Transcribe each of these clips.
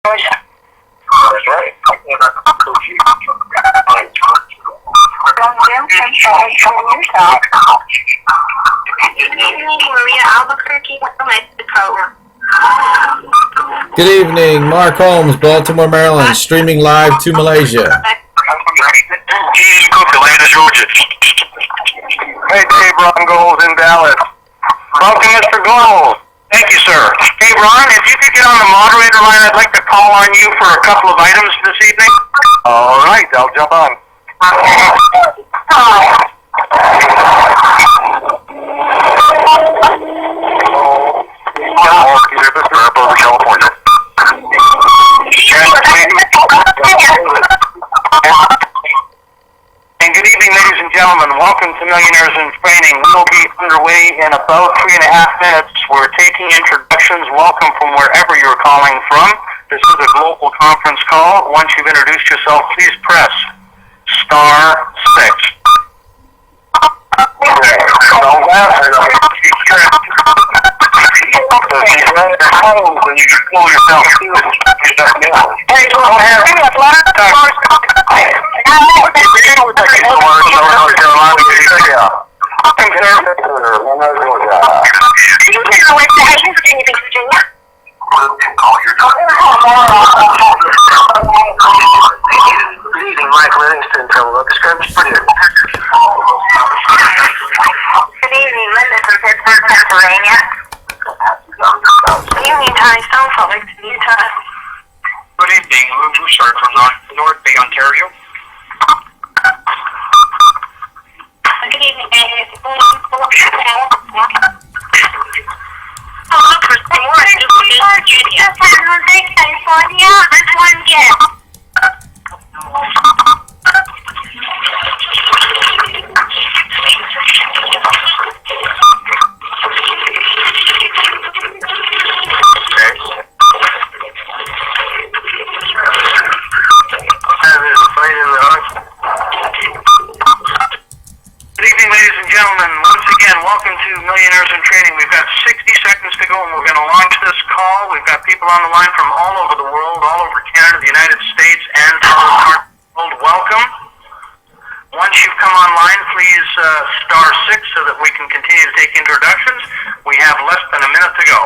That's right. Good evening, Mark Holmes, Baltimore, Maryland, streaming live to Malaysia. Georgia. Hey, Dave, Ron Gold in Dallas. Welcome, Mr. Gold. Thank you, sir. Hey, Ron, if you could get on the moderator line, I'd like to call on you for a couple of items this evening. All right, I'll jump on. California. And good evening, ladies and gentlemen. Welcome to Millionaires in Training. We will be underway in about 3.5 minutes. We're taking introductions. Welcome from wherever you're calling from. This is a global conference call. Once you've introduced yourself, please press *6. When you pull yourself Mike Livingston from Locust Grove. Pretty good. Good evening, Linda from Pittsburgh, Pennsylvania. Good evening, Tony Stonefeld, Utah. Good evening, Lou Bouchard from North Bay, Ontario. Good evening, Dave. California. That's one guess. Good evening, ladies and gentlemen. Once again, welcome to Millionaires in Training. We've got 60 seconds to go, and we're going to launch this call. We've got people on the line from all over the world, all over Canada, the United States, and other parts of the world. Welcome. Once you've come online, please *6 so that we can continue to take introductions. We have less than a minute to go.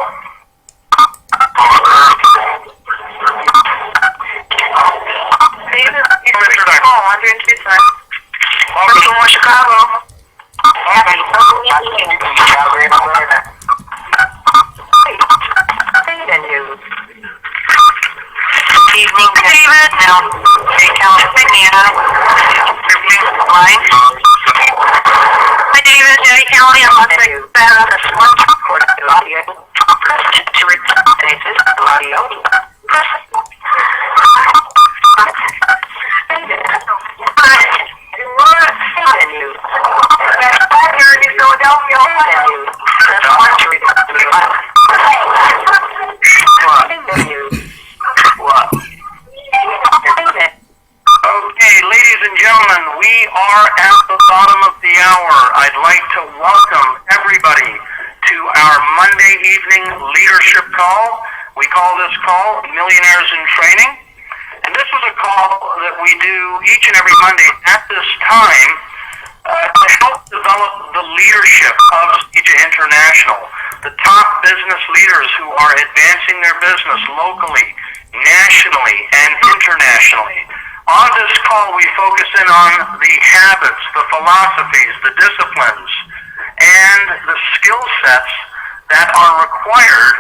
Baltimore, Chicago. Evening, David. California. Hi, David. Jerry County. I'm not saying that on the smart audio. To replace audio. Okay, ladies and gentlemen, we are at the bottom of the hour. I'd like to welcome everybody to our Monday evening leadership call. We call this call Millionaires in Training. And this is a call that we do each and every Monday at this time to help develop the leadership of CJ International, the top business leaders who are advancing their business locally, nationally, and internationally. On this call, we focus in on the habits, the philosophies, the disciplines, and the skill sets that are required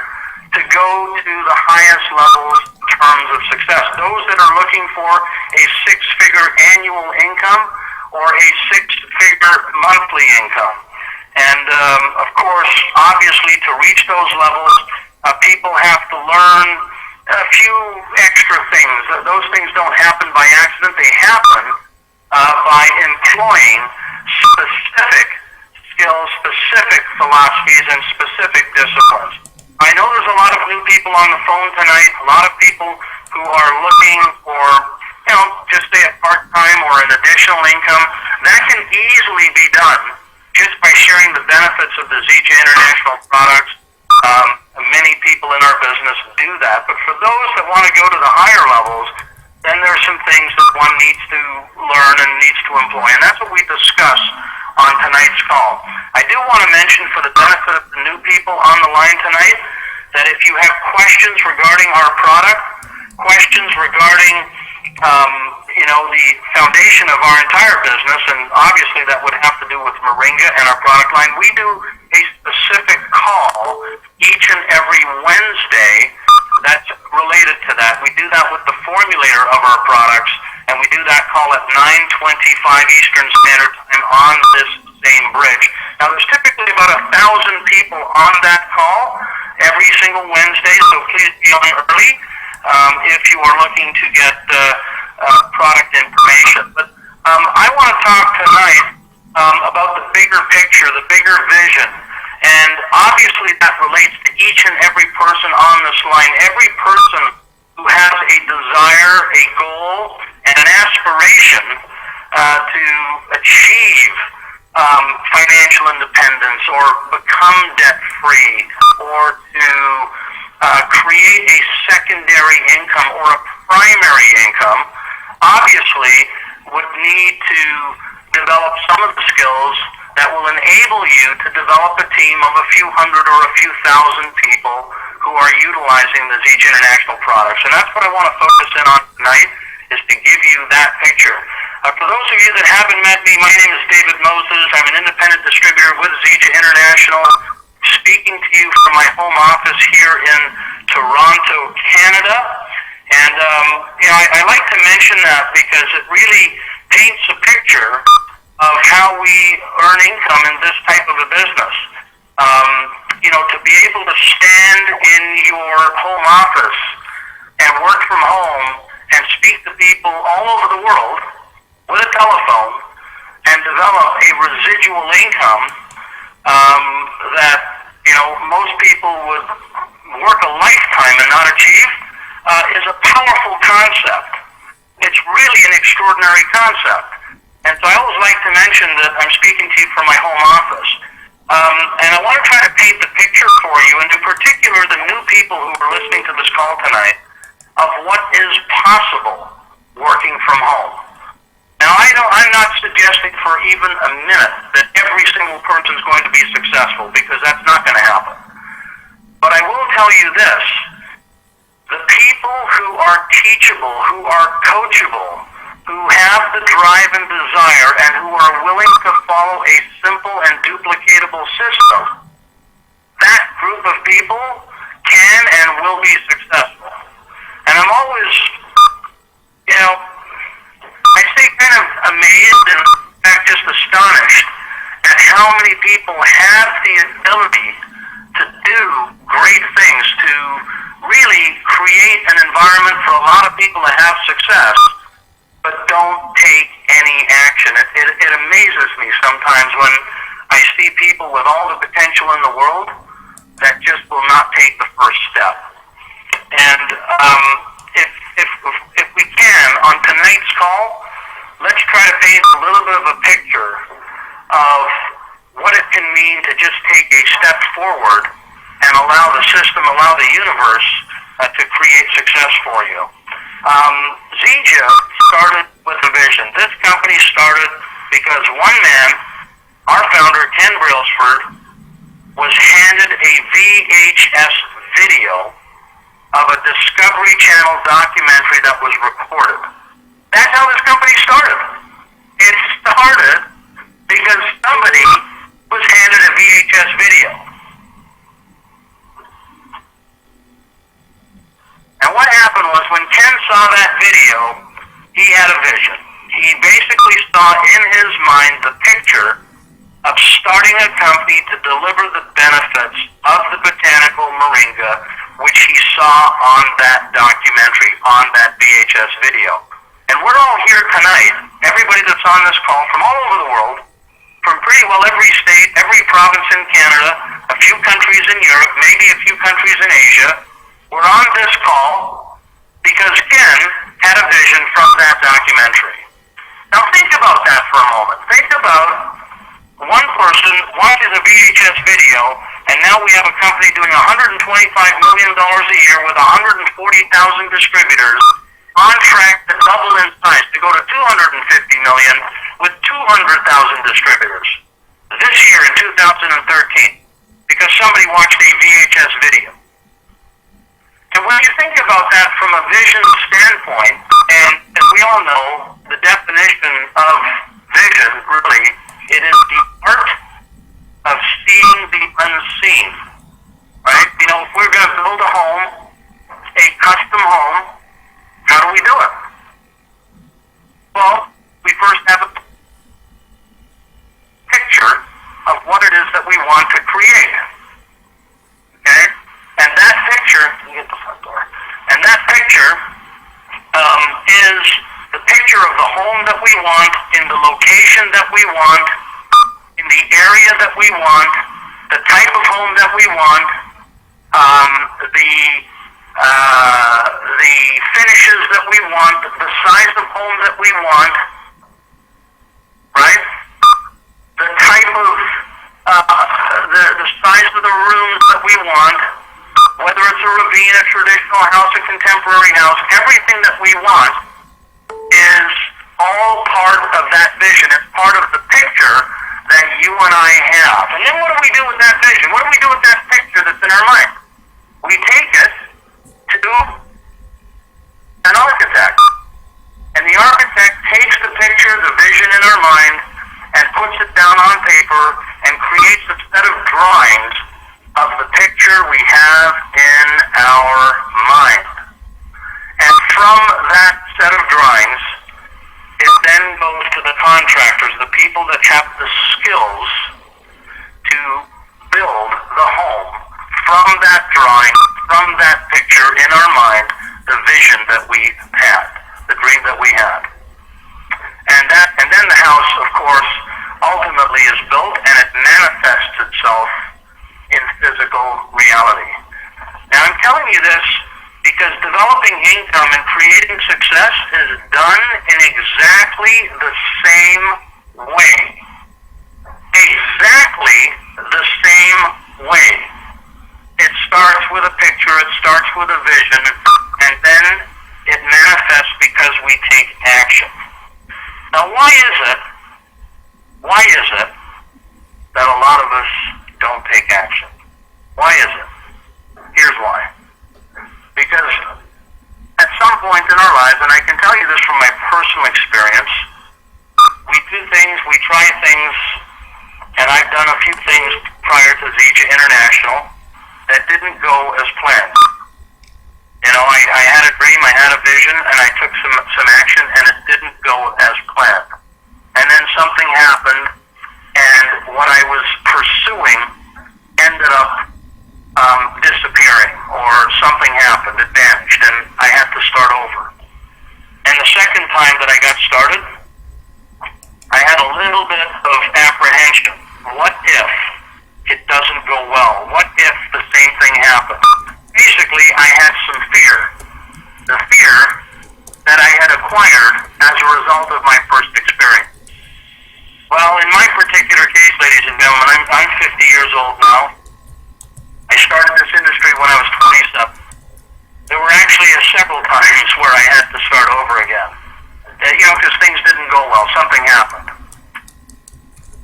to go to the highest levels in terms of success. Those that are looking for a 6-figure annual income or a 6-figure monthly income. And of course, obviously, to reach those levels, people have to learn a few extra things. Those things don't happen by accident. They happen by employing specific skills, specific philosophies, and specific disciplines. I know there's a lot of new people on the phone tonight, a lot of people who are looking for, just say a part-time or an additional income. That can easily be done just by sharing the benefits of the ZJ International products many people in our business do that. But for those that want to go to the higher levels, then there's some things that one needs to learn and needs to employ. And that's what we discuss on tonight's call. I do want to mention, for the benefit of the new people on the line tonight, that if you have questions regarding our product, questions regarding the foundation of our entire business, and obviously that would have to do with Moringa and our product line, we do a specific call each and every Wednesday that's related to that. We do that with the formulator of our products, and we do that call at 9:25 Eastern Standard Time on this same bridge. Now, there's typically about 1,000 people on that call every single Wednesday, so please be on early if you are looking to get product information. But I want to talk tonight about the bigger picture, the bigger vision. And obviously that relates to each and every person on this line. Every person who has a desire, a goal, and an aspiration to achieve financial independence or become debt-free or to create a secondary income or a primary income, obviously would need to develop some of the skills that will enable you to develop a team of a few hundred or a few thousand people who are utilizing the Zeech International products. And that's what I want to focus in on tonight, is to give you that picture. For those of you that haven't met me, my name is David Moses. I'm an independent distributor with Zeech International, speaking to you from my home office here in Toronto, Canada. And I like to mention that because it really paints a picture of how we earn income in this type of a business. To be able to stand in your home office and work from home and speak to people all over the world with a telephone and develop a residual income that most people would work a lifetime and not achieve is a powerful concept. It's really an extraordinary concept. And so I always like to mention that I'm speaking to you from my home office. And I want to try to paint the picture for you, and in particular the new people who are listening to this call tonight, of what is possible working from home. Now, I'm not suggesting for even a minute that every single person is going to be successful, because that's not going to happen. But I will tell you this: the people who are teachable, who are coachable, who have the drive and desire, and who are willing to follow a simple and duplicatable system, that group of people can and will be successful. And I'm always, I stay kind of amazed and in fact just astonished at how many people have the ability to do great things, to really create an environment for a lot of people to have success, but don't take any action. It amazes me sometimes when I see people with all the potential in the world that just will not take the first step. And if we can, on tonight's call, let's try to paint a little bit of a picture of what it can mean to just take a step forward and allow the system, allow the universe to create success for you. Zeech started with a vision. This company started because one man, our founder, Ken Brailsford, was handed a VHS video of a Discovery Channel documentary that was recorded. That's how this company started. It started because somebody was handed a VHS video. And what happened was, when Ken saw that video, he had a vision. He basically saw in his mind the picture of starting a company to deliver the benefits of the botanical moringa, which he saw on that documentary, on that VHS video. And we're all here tonight, everybody that's on this call from all over the world, from pretty well every state, every province in Canada, a few countries in Europe, maybe a few countries in Asia. We're on this call because Ken had a vision from that documentary. Now think about that for a moment. Think about one person watches a VHS video, and now we have a company doing $125 million a year with 140,000 distributors, on track to double in size, to go to $250 million with 200,000 distributors this year in 2013, because somebody watched a VHS video. And when you think about that from a vision standpoint, and as we all know, the definition of vision, really, it is the art of seeing the unseen, right? You know, if we're going to build a home, a custom home, how do we do it? Well, we first have a picture of what it is that we want to create, okay? And that picture, you get the front door, and that picture is the picture of the home that we want, in the location that we want, in the area that we want, the type of home that we want, the finishes that we want, the size of home that we want, right? The type of, the size of the rooms that we want, whether it's a ravine, a traditional house, a contemporary house, everything that we want is all part of that vision. It's part of the picture that you and I have. And then what do we do with that vision? What do we do with that picture that's in our mind? We take it to an architect. And the architect takes the picture, the vision in our mind, and puts it down on paper and creates a set of drawings of the picture we have in our mind. And from that set of drawings, it then goes to the contractors, the people that have the skills to build the home. From that drawing, from that picture in our mind, the vision that we had, the dream that we had. And then the house, of course, ultimately is built, and it manifests itself in physical reality. Now, I'm telling you this because developing income and creating success is done in exactly the same way. Exactly the same way. It starts with a picture, it starts with a vision, and then it manifests because we take action. Now, why is it that a lot of us don't take action? Why is it? Here's why. Because at some point in our lives, and I can tell you this from my personal experience, we do things, we try things, and I've done a few things prior to Zija International that didn't go as planned. You know, I had a dream, I had a vision, and I took some action, and it didn't go as planned. And then something happened, and what I was pursuing ended up disappearing, or something happened, it vanished, and I had to start over. And the second time that I got started, I had a little bit of apprehension. What if it doesn't go well? What if the same thing happens? Basically, I had some fear. The fear that I had acquired as a result of my first experience. Well, in my particular case, ladies and gentlemen, I'm 50 years old now. I started this industry when I was 27. There were actually several times where I had to start over again. You know, because things didn't go well. Something happened.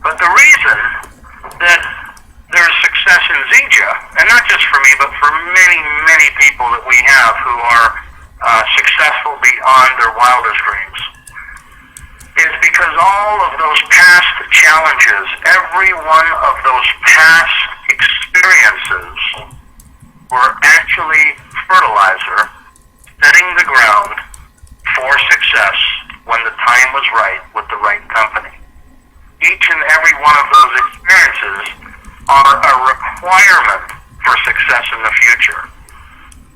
But the reason that there's success in Zija, and not just for me, but for many, many people that we have who are successful beyond their wildest dreams, is because all of those past challenges, every one of those past experiences were actually fertilizer, setting the ground for success when the time was right with the right company. Each and every one of those experiences are a requirement for success in the future.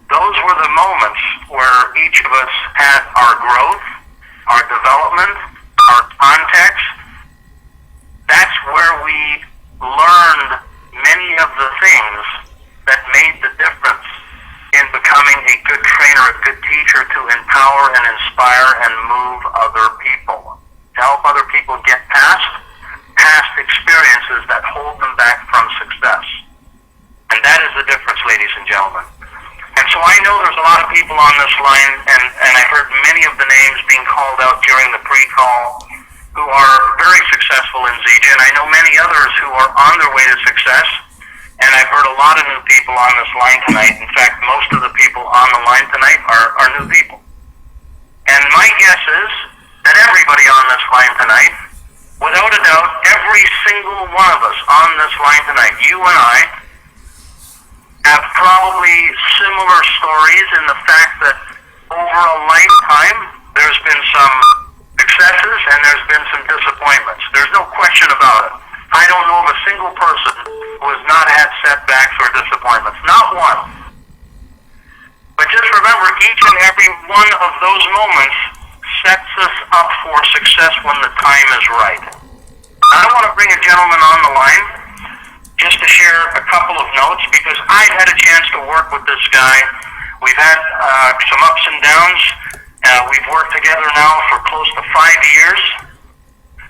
Those were the moments where each of us had our growth, our development, our context. That's where we learned many of the things that made the difference in becoming a good trainer, a good teacher to empower and inspire and move other people, to help other people get past experiences that hold them back from success. And that is the difference, ladies and gentlemen. And so I know there's a lot of people on this line, and I heard many of the names being called out during the pre-call who are very successful in Zija, and I know many others who are on their way to success. And I've heard a lot of new people on this line tonight. In fact, most of the people on the line tonight are new people. And my guess is that everybody on this line tonight, without a doubt, every single one of us on this line tonight, you and I, have probably similar stories in the fact that over a lifetime, there's been some successes and there's been some disappointments. There's no question about it. I don't know of a single person who has not had setbacks or disappointments. Not one. But just remember, each and every one of those moments sets us up for success when the time is right. I want to bring a gentleman on the line just to share a couple of notes, because I've had a chance to work with this guy. We've had some ups and downs. We've worked together now for close to 5 years.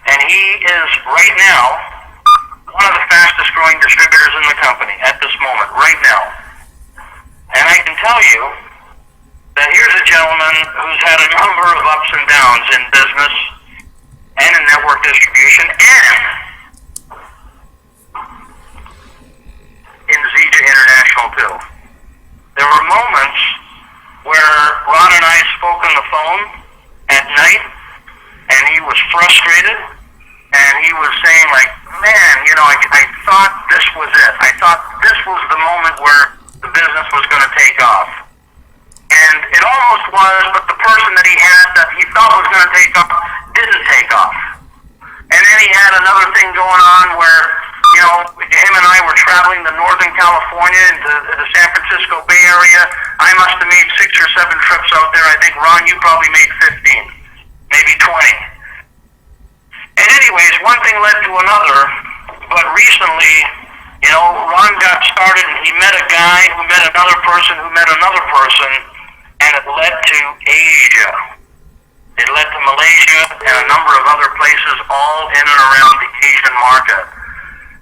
And he is right now one of the fastest growing distributors in the company at this moment, right now. And I can tell you that here's a gentleman who's had a number of ups and downs in business and in network distribution and in Zija International too. There were moments where Ron and I spoke on the phone at night, and he was frustrated, and he was saying like, man, I thought this was it. I thought this was the moment where the business was going to take off. And it almost was, but the person that he had that he thought was going to take off didn't take off. And then he had another thing going on where, him and I were traveling to Northern California into the San Francisco Bay Area. I must have made 6 or 7 trips out there. I think, Ron, you probably made 15, maybe 20. And anyways, one thing led to another, but recently, Ron got started and he met a guy who met another person who met another person, and it led to Asia. It led to Malaysia and a number of other places all in and around the Asian market.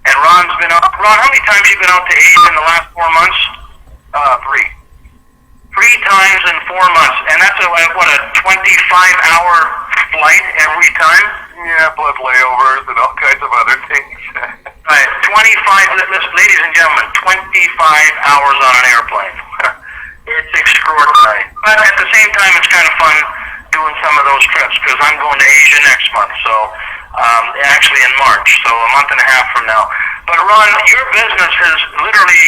And Ron's been out. Ron, how many times have you been out to Asia in the last 4 months? 3 times in 4 months. And that's a 25-hour flight every time? Yeah, plus layovers and all kinds of other things. Right, ladies and gentlemen, 25 hours on an airplane. It's extraordinary. But at the same time, it's kind of fun doing some of those trips, because I'm going to Asia next month, so actually in March, so a month and a half from now. But Ron, your business has literally,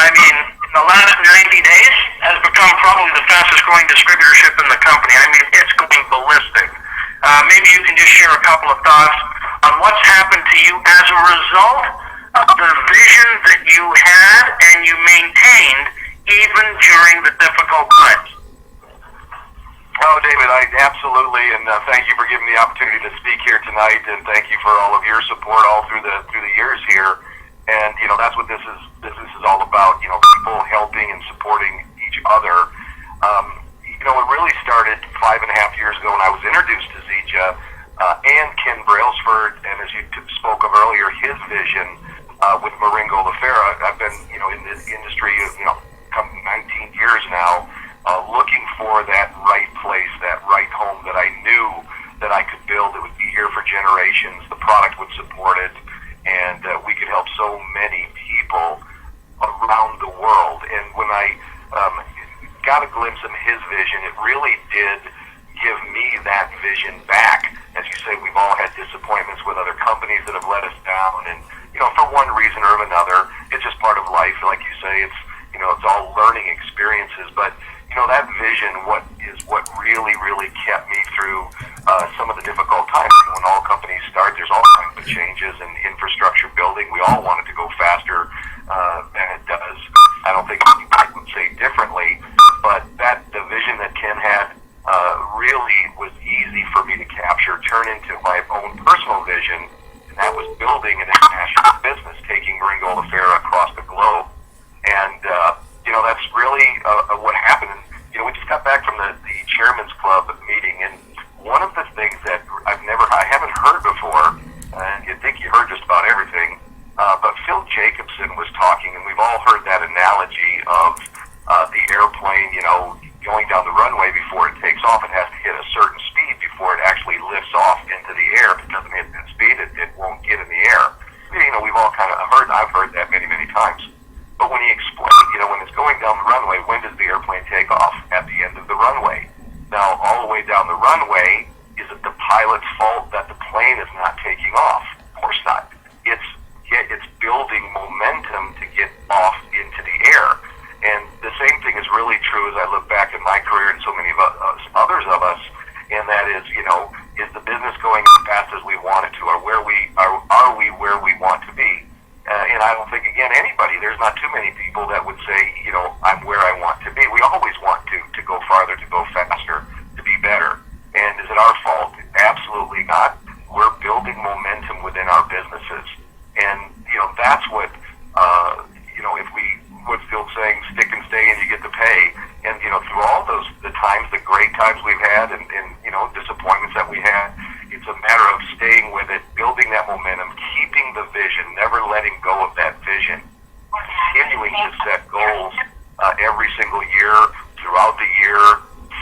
in the last 90 days, has become probably the fastest growing distributorship in the company. It's going ballistic. Maybe you can just share a couple of thoughts on what's happened to you as a result of the vision that you had and you maintained even during the difficult times. Oh, David, I absolutely, and thank you for giving me the opportunity to speak here tonight, and thank you for all of your support all through the years here. And that's what this is all about. People helping and supporting each other. It really started 5.5 years ago when I was introduced to Zija and Ken Brailsford, and as you spoke of earlier, his vision with Maringo LaFera. I've been in this industry 19 years now. Looking for that right place, that right home that I knew that I could build. It would be here for generations. The product would support it, and we could help so many people around the world. And when I got a glimpse of his vision, it really did give me that vision back. As you say, we've all had disappointments with other companies that have let us down, and for one reason or another, it's just part of life. Like you say, it's all learning experiences, but that vision, what really kept me through some of the difficult times. When all companies start, there's all kinds of changes in infrastructure building. We all want it to go faster than it does. I don't think I would say differently, but the vision that Ken had really was easy for me to capture, turn into my own personal vision, and that was building an international business, taking Maringo LaFera across the globe. And that's really what happened. We just got back from the Chairman's Club meeting, and one of the things that I haven't heard before, and you'd think you heard just about everything, but Phil Jacobson was talking, and we've all off, it has to hit a certain speed before it actually lifts off into the air. If it doesn't hit that speed, it won't get in the air. You know, we've all kind of heard, I've heard that many, many times. But when he explained, you know, when it's going down the runway, when does the airplane take off? At the end of the runway. Now, all the way down the runway, is it the pilot's fault that the plane is not taking off? Of course not. It's building momentum to get off into the air. And the same thing is really true as I look back in my career and so many of others of us, and that is, you know, is the business going as fast as we want it to, or are we where we want to be? And I don't think, again, there's not too many people that would say, you know, I'm where I want to be. We always want to go farther, to go faster, to be better. And is it our fault? Absolutely not. We're building momentum within our businesses. And, you know, that's what, you know, if we, what's the old saying, stick and stay and you get to pay. And, you know, through all those, the times, the great times we've had and you know, disappointments that we had, it's a matter of staying with it, building that momentum, keeping the vision, never letting go of that vision, continuing to set goals every single year, throughout the year,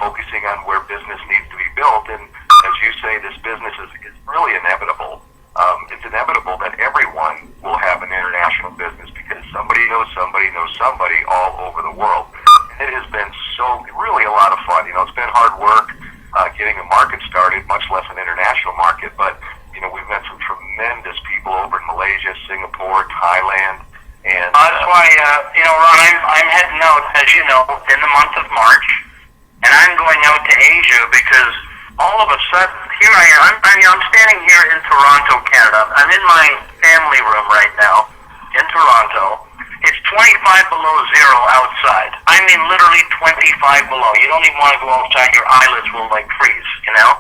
focusing on where business needs to be built. And as you say, this business is really inevitable. It's inevitable that everyone will have an international business because somebody knows somebody all over the world. And it has been really a lot of fun. You know, it's been hard work getting a market started, much less an international market. But, you know, we've met some tremendous people over in Malaysia, Singapore, Thailand. And that's why, you know, Ron, I'm heading out, as you know, in the month of March, and I'm going out to Asia because all of a sudden, here I am. I'm standing here in Toronto, Canada. I'm in my family room right now in Toronto. It's 25 below zero outside. I mean, literally 25 below. You don't even want to go outside. Your eyelids will, like, freeze, you know?